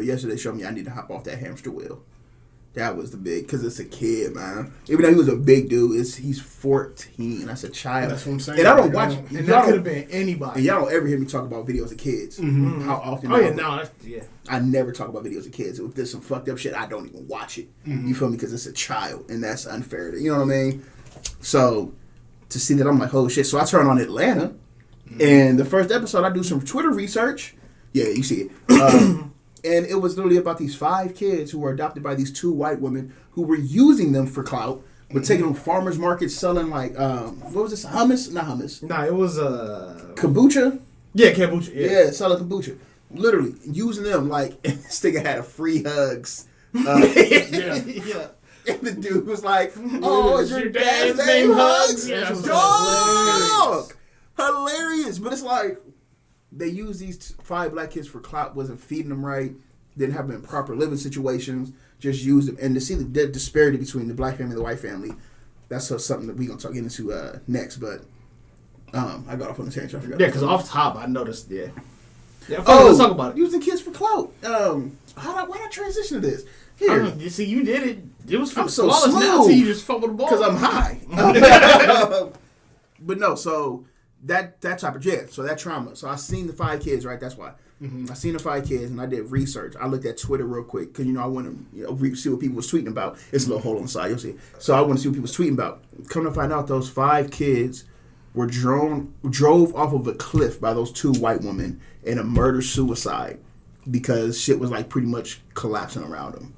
But yesterday showed me I need to hop off that hamster wheel. That was the big, because it's a kid, man. Even though he was a big dude, he's 14. That's a child. That's what I'm saying. And I don't watch. And that could have been anybody. And y'all don't ever hear me talk about videos of kids. Mm-hmm. How often? Oh yeah, no, yeah. I never talk about videos of kids. If there's some fucked up shit, I don't even watch it. Mm-hmm. You feel me? Because it's a child, and that's unfair. You know what I mean? So to see that, I'm like, holy shit. So I turn on Atlanta, and the first episode, I do some Twitter research. Yeah, you see it. And it was literally about these 5 kids who were adopted by these 2 white women who were using them for clout, but taking them to farmers markets, selling like what was this? Hummus? Not hummus. Nah, it was Kombucha. Yeah, kombucha. Yeah, selling kombucha. Literally using them like this nigga had a free hugs. Yeah. And the dude was like, "Oh, is your dad's name Hugs?" Yeah, Dog, hilarious. But it's like they use these 5 black kids for clout. Wasn't feeding them right. Didn't have them in proper living situations. Just used them, and to see the disparity between the black family and the white family, that's something that we gonna get into next. But I got off on the tangent. I forgot. Yeah, because off top I noticed. Yeah. Let's talk about it. Using kids for clout. Why not transition to this? Here, You see, you did it. It was I'm so flawless now smooth. until you just fumbled the ball. because I'm high. But no, so that type of so that trauma. So I seen the 5 kids, right? That's why. I seen the 5 kids, and I did research. I looked at Twitter real quick because I want to see what people was tweeting about. It's a little hole on the side, you'll see. So I want to see what people was tweeting about. Come to find out, those 5 kids were drove off of a cliff by those 2 white women in a murder suicide because shit was like pretty much collapsing around them.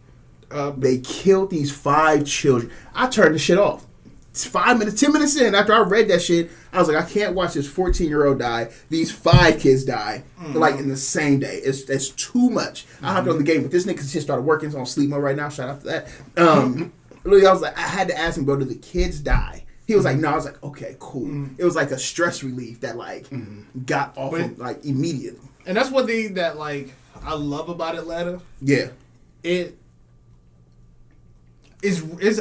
They killed these 5 children. I turned the shit off. It's 5 minutes, 10 minutes in, after I read that shit, I was like, I can't watch this 14-year-old die. These 5 kids die, like in the same day. It's too much. I hopped on the game, but this nigga just started working. He's on sleep mode right now. Shout out to that. Literally, I was like, I had to ask him, bro, did the kids die? He was like, no. I was like, okay, cool. It was like a stress relief that like got off him like immediately. And that's one thing that like I love about Atlanta. Yeah. It's I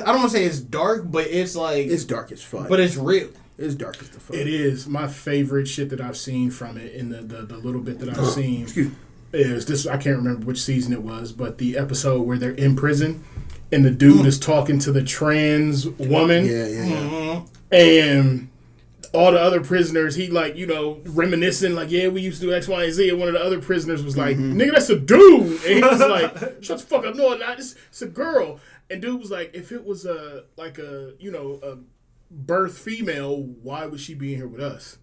don't want to say it's dark, but it's like It's dark as fuck. but it's real. It's dark as the fuck. It is. My favorite shit that I've seen from it in the little bit that I've seen is this. I can't remember which season it was, but the episode where they're in prison and the dude is talking to the trans woman. Yeah. And all the other prisoners, he like, reminiscing like, yeah, we used to do X, Y, and Z. And one of the other prisoners was like, nigga, that's a dude. And he was like, shut the fuck up. No, not. It's a girl. And dude was like, if it was a birth female, why would she be in here with us?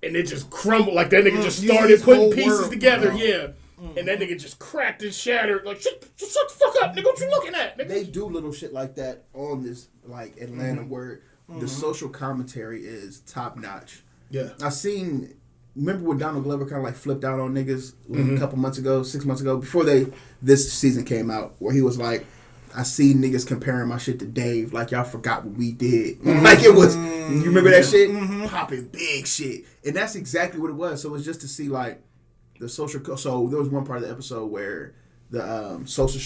And it just crumbled. Like that nigga just started putting pieces together. Yeah. And that nigga just cracked and shattered. Like, shut the fuck up, nigga. What you looking at, nigga? They do little shit like that on this, like, Atlanta where the social commentary is top notch. Yeah. Remember when Donald Glover kind of like flipped out on niggas a couple months ago, 6 months ago, before this season came out, where he was like, I see niggas comparing my shit to Dave, like y'all forgot what we did. Like it was, you remember that shit? Popping big shit. And that's exactly what it was. So it was just to see like the social, so there was one part of the episode where the social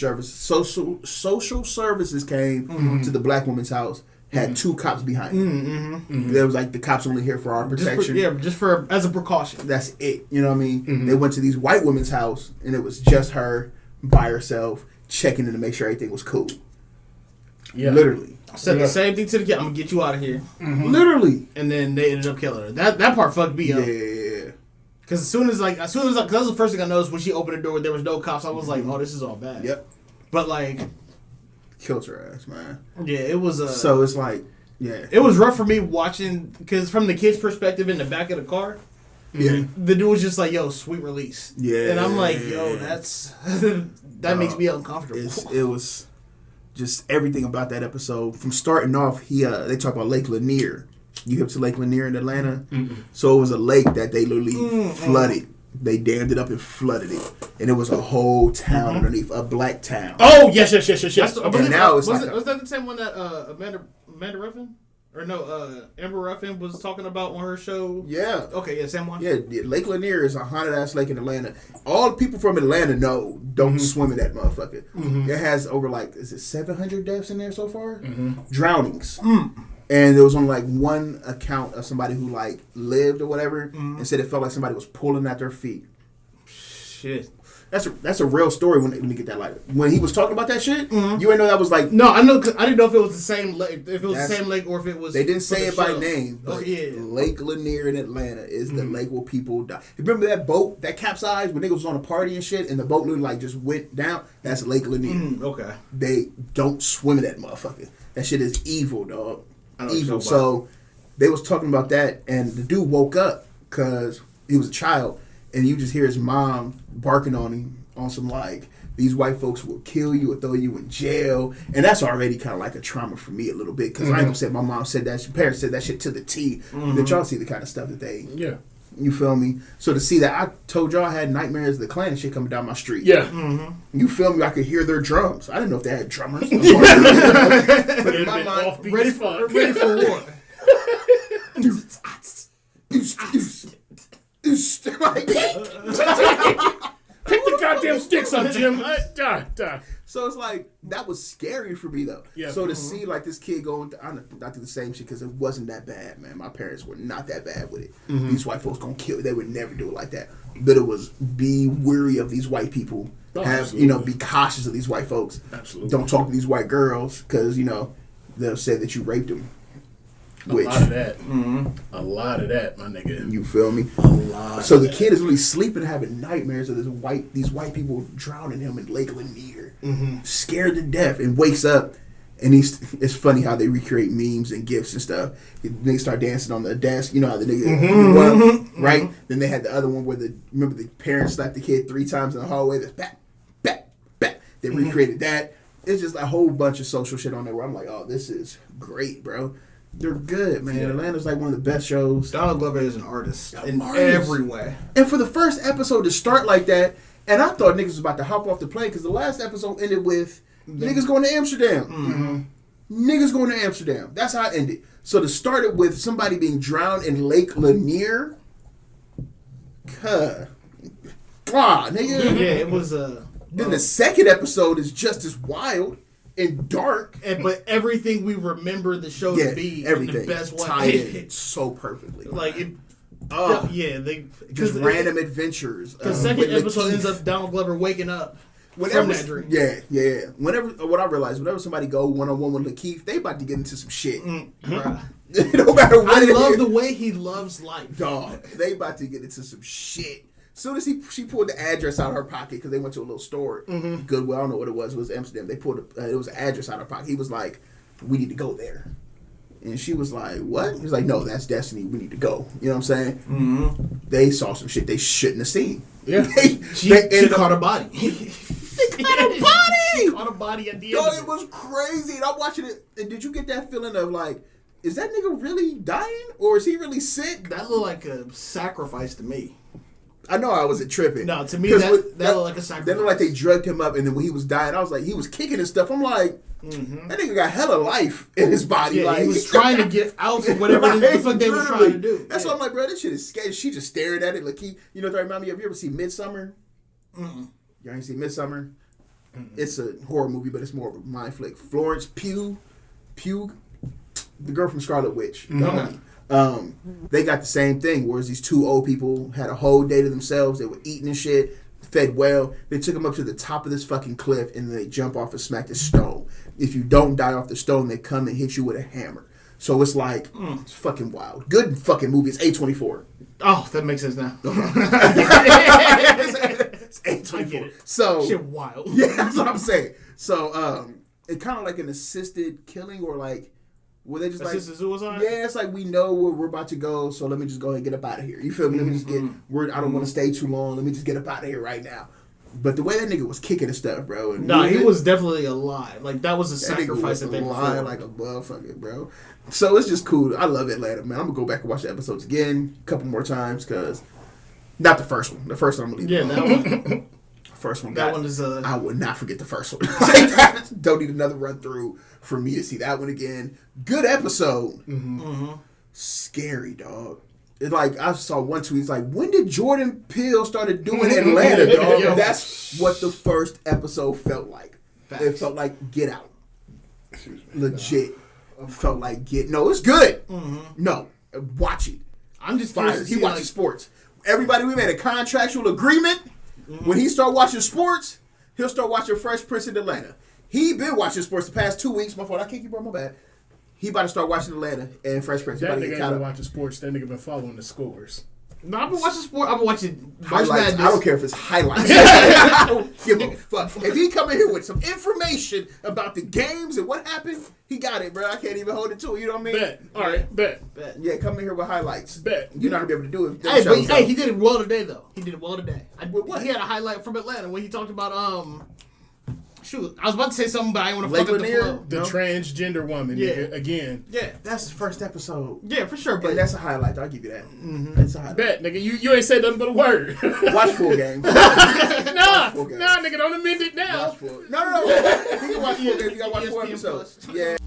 services came to the black woman's house, had 2 cops behind them. There was like, the cops only here for our protection. Just as a precaution. That's it. You know what I mean? They went to these white women's house, and it was just her by herself, checking in to make sure everything was cool. Yeah. Literally. I said the same thing to the kid. I'm going to get you out of here. Literally. And then they ended up killing her. That part fucked me up. Yeah. Because as soon as that was the first thing I noticed when she opened the door, there was no cops. I was like, oh, this is all bad. Yep. But like, killed her ass, man. Yeah, it was so it's like, yeah. It was rough for me watching, because from the kid's perspective in the back of the car, the dude was just like, yo, sweet release. Yeah. And I'm like, yo, that's, that makes me uncomfortable. It was just everything about that episode. From starting off, they talk about Lake Lanier. You hip to Lake Lanier in Atlanta? So it was a lake that they literally flooded. They dammed it up and flooded it, and it was a whole town underneath, a black town. Oh yes. And now was that the same one that Amanda Ruffin? Or no, Amber Ruffin was talking about on her show? Yeah. Okay, yeah, same one? Yeah, Lake Lanier is a haunted-ass lake in Atlanta. All the people from Atlanta know don't swim in that motherfucker. It has over, like, is it 700 deaths in there so far? Drownings. And there was only, like, one account of somebody who, like, lived or whatever, and said it felt like somebody was pulling at their feet. Shit. that's a real story. Let me get that lighter. When he was talking about that shit, you ain't know that was like. No, I know. I didn't know if it was the same lake. If it was the same lake or if it was. They didn't say it by name. But yeah. Lake Lanier in Atlanta is the lake where people die. Remember that boat that capsized when niggas was on a party and shit, and the boat literally like just went down? That's Lake Lanier. Okay. They don't swim in that motherfucker. That shit is evil, dog. Evil. So they was talking about that, and the dude woke up because he was a child, and you just hear his mom barking on him on some like, these white folks will kill you or throw you in jail. And that's already kind of like a trauma for me a little bit. Because I ain't gonna say my mom said that. Her parents said that shit to the T. That y'all see the kind of stuff that they... Yeah. You feel me? So to see that, I told y'all I had nightmares of the Klan and shit coming down my street. Yeah. You feel me? I could hear their drums. I didn't know if they had drummers. But in my mind, ready for war. Pick the goddamn sticks up, Jim. So it's like, that was scary for me though. Yeah. So to see like this kid going, not do the same shit because it wasn't that bad, man. My parents were not that bad with it. These white folks gonna kill you. They would never do it like that. But it was, be weary of these white people. Be cautious of these white folks. Absolutely. Don't talk to these white girls because, they'll say that you raped them. A lot of that. A lot of that, my nigga. You feel me? A lot. So the kid is really sleeping, having nightmares of these white people drowning him in Lake Lanier, scared to death, and wakes up. And it's funny how they recreate memes and gifs and stuff. They start dancing on the desk. You know how the nigga, right? Then they had the other one where remember the parents slapped the kid 3 times in the hallway. That's back. They recreated that. It's just a whole bunch of social shit on there where I'm like, oh, this is great, bro. They're good, man. Yeah. Atlanta's like one of the best shows. Donald Glover is an artist in every way. And for the first episode to start like that, and I thought niggas was about to hop off the plane because the last episode ended with niggas going to Amsterdam. Niggas going to Amsterdam. That's how it ended. So to start it with somebody being drowned in Lake Lanier, nigga. Yeah, it was Then the second episode is just as wild and dark, but everything we remember the show to be everything in the best way, tied in so perfectly. Like it. They just random adventures. Because second episode ends up Donald Glover waking up from that dream. Yeah. What I realized, whenever somebody go one-on-one with Lakeith, they about to get into some shit. No matter what. I love the way he loves life, dog. They about to get into some shit. As soon as she pulled the address out of her pocket because they went to a little store, Goodwill. I don't know what it was. It was Amsterdam. They pulled it was an address out of her pocket. He was like, "We need to go there," and she was like, "What?" He was like, "No, that's Destiny. We need to go." You know what I'm saying? They saw some shit they shouldn't have seen. Yeah, she caught a body. They caught a body. She caught a body at the end. It was crazy. And I'm watching it. And did you get that feeling of like, is that nigga really dying or is he really sick? That looked like a sacrifice to me. I know I wasn't tripping. No, to me that looked like a sacrifice. That looked like they drugged him up, and then when he was dying, I was like, he was kicking and stuff. I'm like, that nigga got hella life in his body. Yeah, like, he was trying to get out of whatever the fuck they were trying to do. That's why I'm like, bro, this shit is scary. She just staring at it like you know what that remind me of? You ever see Midsommar? You ain't seen Midsommar? It's a horror movie, but it's more of a mind flick. Florence Pugh, the girl from Scarlet Witch. They got the same thing, whereas these 2 old people had a whole day to themselves. They were eating and shit, fed well. They took them up to the top of this fucking cliff, and they jump off and smack the stone. If you don't die off the stone, they come and hit you with a hammer. So it's like, it's fucking wild. Good fucking movie. It's A24. Oh, that makes sense now. It's A24. So shit wild. Yeah, that's what I'm saying. So it's kind of like an assisted killing, or like, where they just assisted suicide? Yeah, it's like, we know where we're about to go, so let me just go ahead and get up out of here. You feel me? Let me just get, I don't want to stay too long. Let me just get up out of here right now. But the way that nigga was kicking and stuff, bro. And he was definitely alive. Like, that was a sacrifice that they alive like a motherfucker, bro. So it's just cool. I love Atlanta, man. I'm going to go back and watch the episodes again a couple more times, because not the first one. The first one I'm going to leave. Yeah, that one. First one. That one is I would not forget the first one. Don't need another run through for me to see that one again. Good episode. Scary, dog. It's like, I saw one tweet. It's like, when did Jordan Peele started doing Atlanta, dog? That's what the first episode felt like. Facts. It felt like Get Out. Legit. Felt like No, it's good. No, watch it. I'm just fired. He watches sports. Everybody, we made a contractual agreement. When he start watching sports, he'll start watching Fresh Prince in Atlanta. He been watching sports the past 2 weeks. My fault. I can't keep on my bad. He about to start watching Atlanta and Fresh Prince. That nigga ain't been watching sports. That nigga been following the scores. No, I've been watching sport. I've been watching highlights. I don't care if it's highlights. I don't give a fuck. If he come in here with some information about the games and what happened, he got it, bro. I can't even hold it to it. You know what I mean? Bet. All right, bet. Yeah, come in here with highlights. Bet. You're not gonna be able to do it. Hey, he did it well today, though. He did it well today. What? He had a highlight from Atlanta when he talked about Shoot, I was about to say something, but I didn't want to fuck up the flow. The transgender woman, nigga, again. Yeah. That's the first episode. Yeah, for sure. But that's a highlight. I'll give you that. That's a highlight. Bet, nigga. You ain't said nothing but a word. Watch full game. Nah, nigga, don't amend it now. No. You can watch full game. You gotta watch 4 episodes. Yeah.